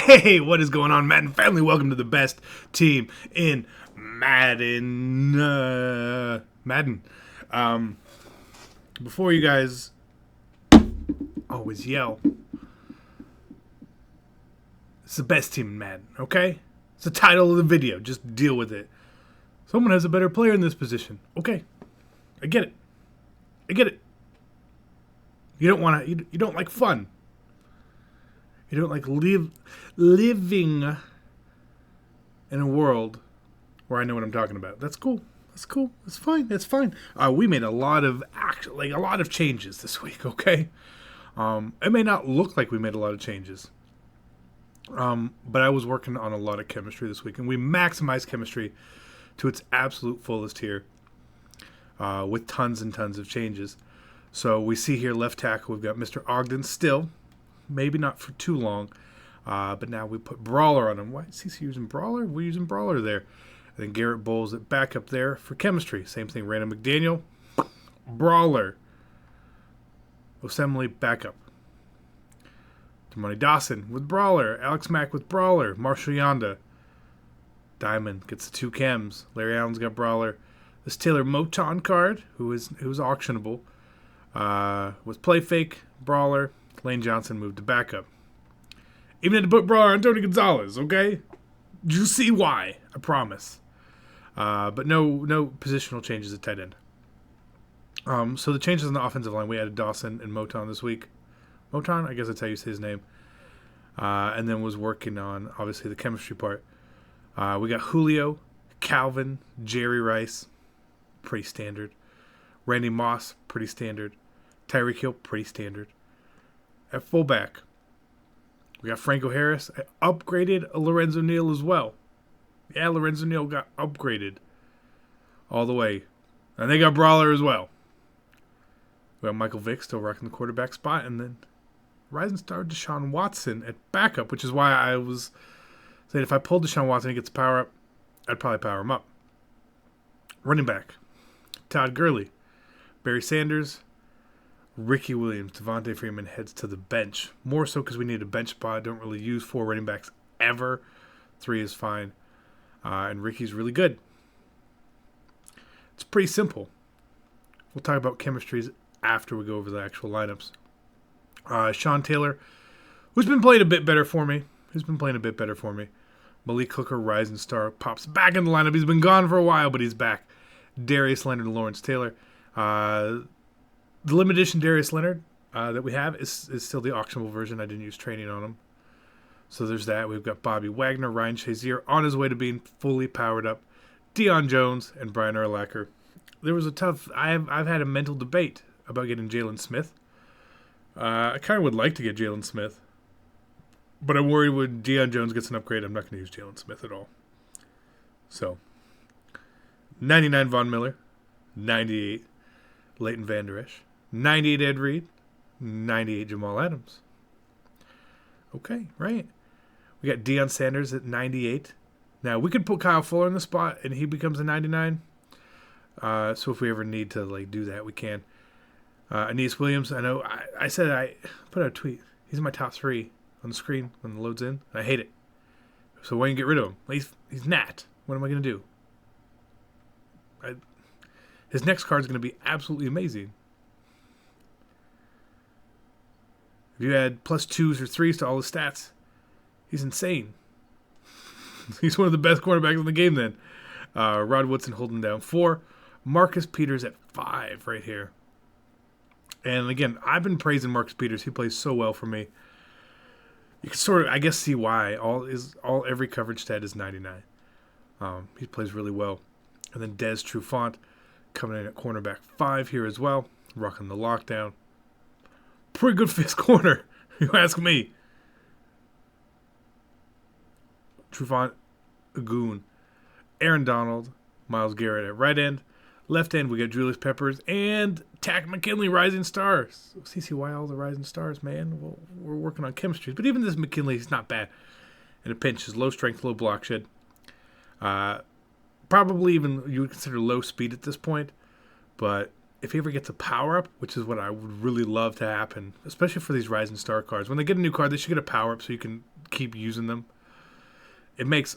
Hey, what is going on, Madden family? Welcome to the best team in Madden. Madden. Before you guys always yell, it's the best team in Madden, okay? It's the title of the video. Just deal with it. Someone has a better player in this position. Okay. I get it. I get it. You don't want to, you don't like fun. You don't like living in a world where I know what I'm talking about. That's cool. That's cool. That's fine. That's fine. We made a lot of a lot of changes this week. Okay. It may not look like we made a lot of changes, but I was working on a lot of chemistry this week, and we maximized chemistry to its absolute fullest here, with tons and tons of changes. So we see here left tackle, we've got Mr. Ogden still. Maybe not for too long, but now we put Brawler on him. Why is he using Brawler? We're using Brawler there. And then Garrett Bowles at backup there for chemistry. Same thing, Randall McDaniel, Brawler. Osemele backup. Damani Dawson with Brawler. Alex Mack with Brawler. Marshall Yonda. Diamond gets the two chems. Larry Allen's got Brawler. This Taylor Moton card, who is auctionable, was Play Fake, Brawler. Lane Johnson moved to backup. Even had to put Brawler on Tony Gonzalez, okay? You see why, I promise. But no positional changes at tight end. So the changes on the offensive line, we added Dawson and Moton this week. Moton, I guess that's how you say his name. And then was working on, obviously, the chemistry part. We got Julio, Calvin, Jerry Rice, pretty standard. Randy Moss, pretty standard. Tyreek Hill, pretty standard. At fullback, we got Franco Harris. I upgraded Lorenzo Neal as well. Yeah, Lorenzo Neal got upgraded all the way. And they got Brawler as well. We got Michael Vick still rocking the quarterback spot. And then rising star Deshaun Watson at backup, which is why I was saying if I pulled Deshaun Watson and he gets power up, I'd probably power him up. Running back, Todd Gurley, Barry Sanders, Ricky Williams, Devontae Freeman heads to the bench. More so because we need a bench spot. Don't really use 4 running backs ever. 3 is fine. And Ricky's really good. It's pretty simple. We'll talk about chemistries after we go over the actual lineups. Sean Taylor, who's been playing a bit better for me. Malik Hooker, rising star, pops back in the lineup. He's been gone for a while, but he's back. Darius Leonard and Lawrence Taylor. The limited edition Darius Leonard that we have is still the auctionable version. I didn't use training on him. So there's that. We've got Bobby Wagner, Ryan Shazier on his way to being fully powered up. Deion Jones and Brian Urlacher. There was a tough... I've had a mental debate about getting Jalen Smith. I kind of would like to get Jalen Smith. But I'm worried when Deion Jones gets an upgrade, I'm not going to use Jalen Smith at all. So, 99 Von Miller. 98 Leighton Vander Esch. 98 Ed Reed, 98 Jamal Adams. Okay, right. We got Deion Sanders at 98. Now, we could put Kyle Fuller in the spot, and he becomes a 99. So if we ever need to do that, we can. Aeneas Williams, I know I said I put out a tweet. He's in my top 3 on the screen when it loads in. I hate it. So why don't you get rid of him? He's Nat. What am I going to do? His next card is going to be absolutely amazing. If you add +2s or 3s to all his stats, he's insane. He's one of the best cornerbacks in the game then. Rod Woodson holding down 4. Marcus Peters at 5 right here. And again, I've been praising Marcus Peters. He plays so well for me. You can sort of, I guess, see why. Every coverage stat is 99. He plays really well. And then Dez Trufant coming in at cornerback 5 here as well. Rocking the lockdown. Pretty good fifth corner, you ask me. Trufant, Agoon, Aaron Donald, Myles Garrett at right end. Left end, we got Julius Peppers and Tack McKinley, rising stars. CCY, all the rising stars, man. Well, we're working on chemistry. But even this McKinley, he's not bad. In a pinch, is low strength, low block shed. Probably even you would consider low speed at this point. But if he ever gets a power-up, which is what I would really love to happen, especially for these Rising Star cards. When they get a new card, they should get a power-up so you can keep using them. It makes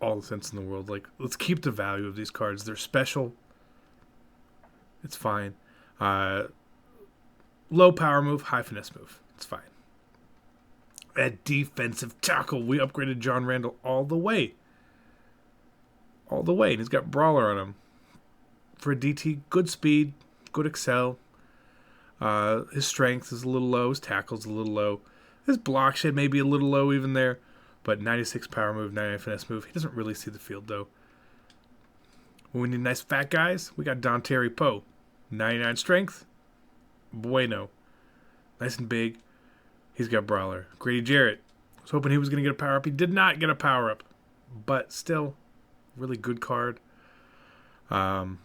all the sense in the world. Like, let's keep the value of these cards. They're special. It's fine. Low power move, high finesse move. It's fine. At defensive tackle, we upgraded John Randall all the way. All the way. And he's got Brawler on him. For a DT, good speed, good excel. His strength is a little low. His tackle's a little low. His block shed may be a little low even there. But 96 power move, 99 finesse move. He doesn't really see the field, though. When we need nice fat guys, we got Don Terry Poe. 99 strength. Bueno. Nice and big. He's got Brawler. Grady Jarrett. I was hoping he was going to get a power-up. He did not get a power-up. But still, really good card in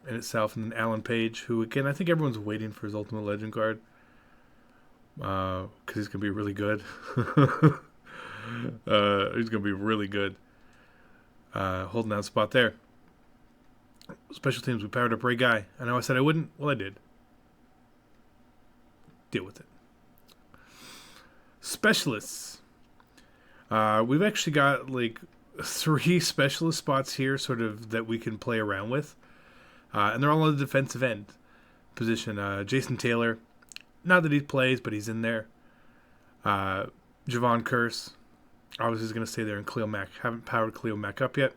itself. And then Alan Page, who, again, I think everyone's waiting for his Ultimate Legend card. Because he's going to be really good. He's going to be really good. Holding that spot there. Special teams, we powered up Ray Guy. I know I said I wouldn't. Well, I did. Deal with it. Specialists. We've actually got like 3 specialist spots here sort of that we can play around with. And they're all on the defensive end position. Jason Taylor. Not that he plays, but he's in there. Javon Curse. Obviously, he's going to stay there. And Khalil Mack. Haven't powered Khalil Mack up yet.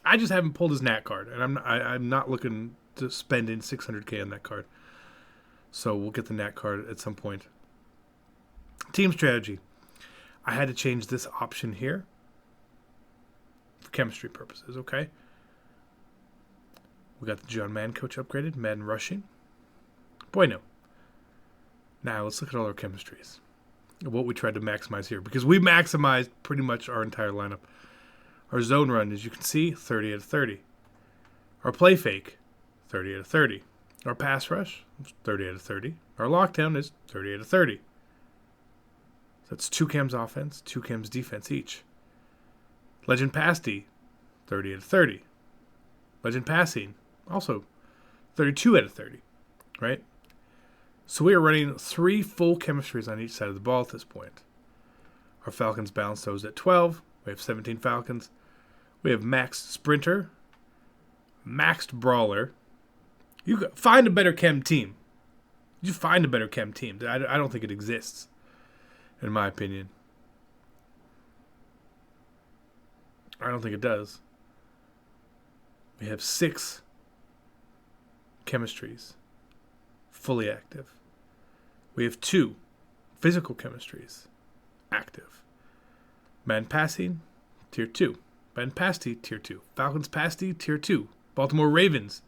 I just haven't pulled his Nat card. And I'm not looking to spend in $600K on that card. So we'll get the Nat card at some point. Team strategy. I had to change this option here for chemistry purposes, okay? We got the John Madden coach upgraded. Madden rushing. Bueno. Now let's look at all our chemistries. What we tried to maximize here. Because we maximized pretty much our entire lineup. Our zone run, as you can see, 30 out of 30. Our play fake, 30 out of 30. Our pass rush, 30 out of 30. Our lockdown is 30 out of 30. So that's 2 chems offense, 2 chems defense each. Legend pass D, 30 out of 30. Legend passing, also 32 out of 30, right? So we are running 3 full chemistries on each side of the ball at this point. Our Falcons balanced those at 12. We have 17 Falcons. We have maxed Sprinter, maxed Brawler. You find a better chem team. You find a better chem team. I don't think it exists, in my opinion. I don't think it does. We have 6 chemistries fully active. We have 2 physical chemistries active. Madden passing, tier 2. Madden pass D, tier 2. Falcons pass D, tier 2. Baltimore Ravens,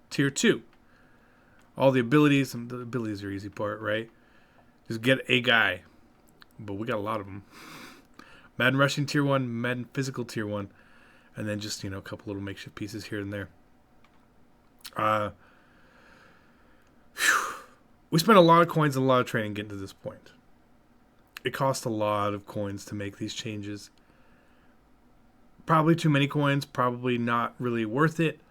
tier 2. All the abilities, and the abilities are the easy part, right? Just get a guy. But we got a lot of them. Madden rushing tier 1, Madden physical tier 1, and then just, a couple little makeshift pieces here and there. We spent a lot of coins and a lot of training getting to this point. It cost a lot of coins to make these changes. Probably too many coins, probably not really worth it.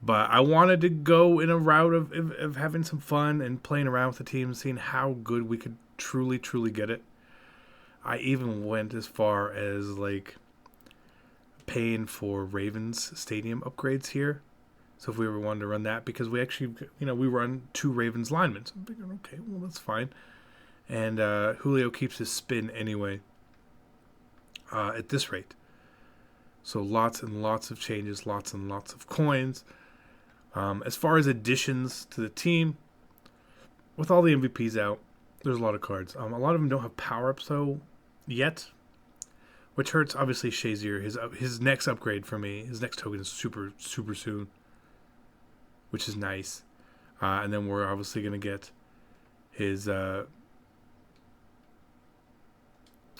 But I wanted to go in a route of having some fun and playing around with the team, seeing how good we could truly, truly get it. I even went as far as paying for Ravens stadium upgrades here. So if we ever wanted to run that, because we actually, we run 2 Ravens linemen. So I'm thinking, okay, well, that's fine. And Julio keeps his spin anyway at this rate. So lots and lots of changes, lots and lots of coins. As far as additions to the team, with all the MVPs out, there's a lot of cards. A lot of them don't have power-ups, though, yet, which hurts, obviously, Shazier. His next upgrade for me, his next token is super, super soon, which is nice. And then we're obviously going to get his,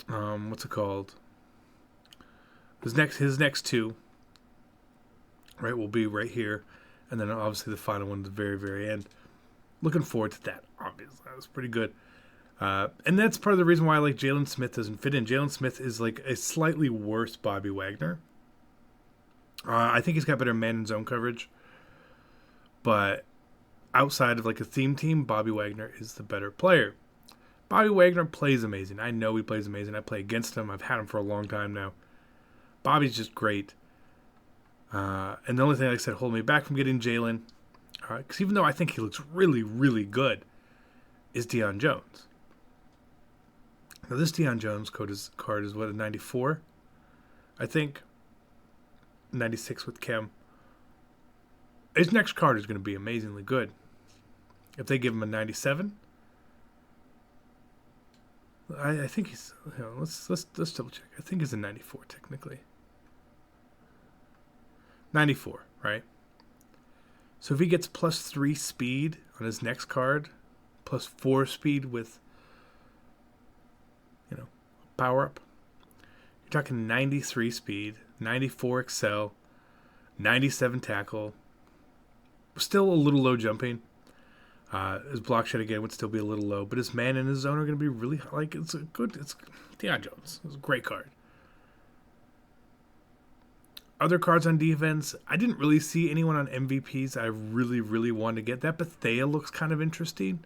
what's it called? His next 2, right, will be right here. And then obviously the final one at the very, very end. Looking forward to that, obviously. That was pretty good. And that's part of the reason why Jalen Smith doesn't fit in. Jalen Smith is a slightly worse Bobby Wagner. I think he's got better man and zone coverage. But outside of a theme team, Bobby Wagner is the better player. Bobby Wagner plays amazing. I know he plays amazing. I play against him. I've had him for a long time now. Bobby's just great. And the only thing, like I said, holding me back from getting Jalen, because even though I think he looks really, really good, is Deion Jones. Now, this Deion Jones card is what, a 94? I think. 96 with Kim. His next card is going to be amazingly good. If they give him a 97, I think he's. Let's double check. I think he's a 94 technically. 94, right? So if he gets +3 speed on his next card, +4 speed with, power up, you're talking 93 speed, 94 excel, 97 tackle. Still a little low jumping. His block shed again would still be a little low, but his man and his zone are going to be really it's Deion Jones. It's a great card. Other cards on defense, I didn't really see anyone on MVPs I really, really wanted to get. That Bethea looks kind of interesting.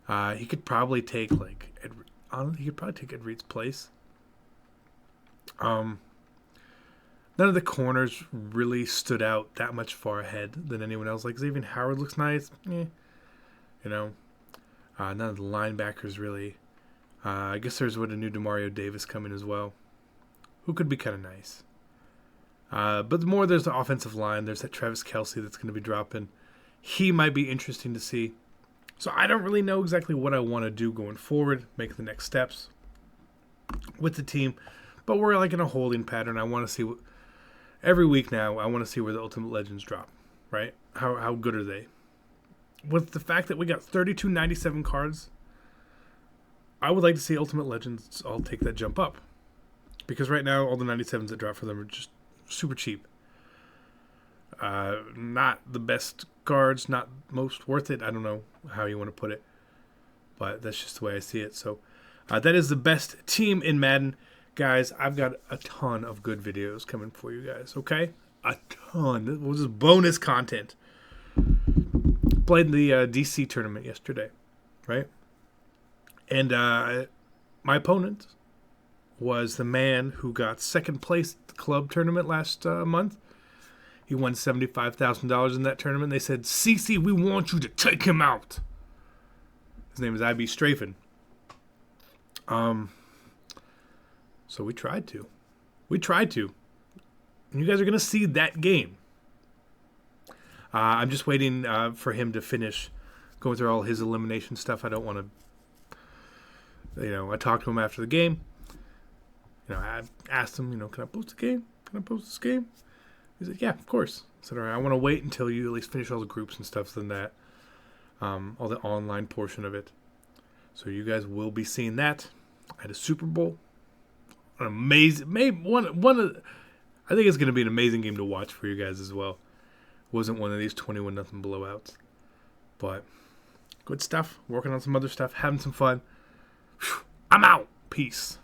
He could probably take Ed Reed's place. None of the corners really stood out that much far ahead than anyone else. Like Xavier Howard looks nice. None of the linebackers really. I guess there's a new Demario Davis coming as well, who could be kind of nice. But the more there's the offensive line, there's that Travis Kelce that's going to be dropping. He might be interesting to see. So I don't really know exactly what I want to do going forward, make the next steps with the team. But we're like in a holding pattern. I want to see every week now. I want to see where the Ultimate Legends drop, right? How good are they? With the fact that we got 3297 cards, I would like to see Ultimate Legends all take that jump up. Because right now, all the 97s that drop for them are just super cheap. Not the best cards, not most worth it. I don't know how you want to put it. But that's just the way I see it. So that is the best team in Madden. Guys, I've got a ton of good videos coming for you guys, okay? A ton. This was just bonus content. Played the DC tournament yesterday, right? And my opponent was the man who got second place at the club tournament last month. He won $75,000 in that tournament. They said, CC, we want you to take him out. His name is IB Strafen. So we tried to. And you guys are going to see that game. I'm just waiting for him to finish going through all his elimination stuff. I don't want to, I talked to him after the game. I asked him, can I post the game? Can I post this game? He said, yeah, of course. I said, all right, I want to wait until you at least finish all the groups and stuff than that. All the online portion of it. So you guys will be seeing that at a Super Bowl. An amazing, maybe one of, I think it's going to be an amazing game to watch for you guys as well. It wasn't one of these 21-0 blowouts. But good stuff. Working on some other stuff. Having some fun. I'm out. Peace.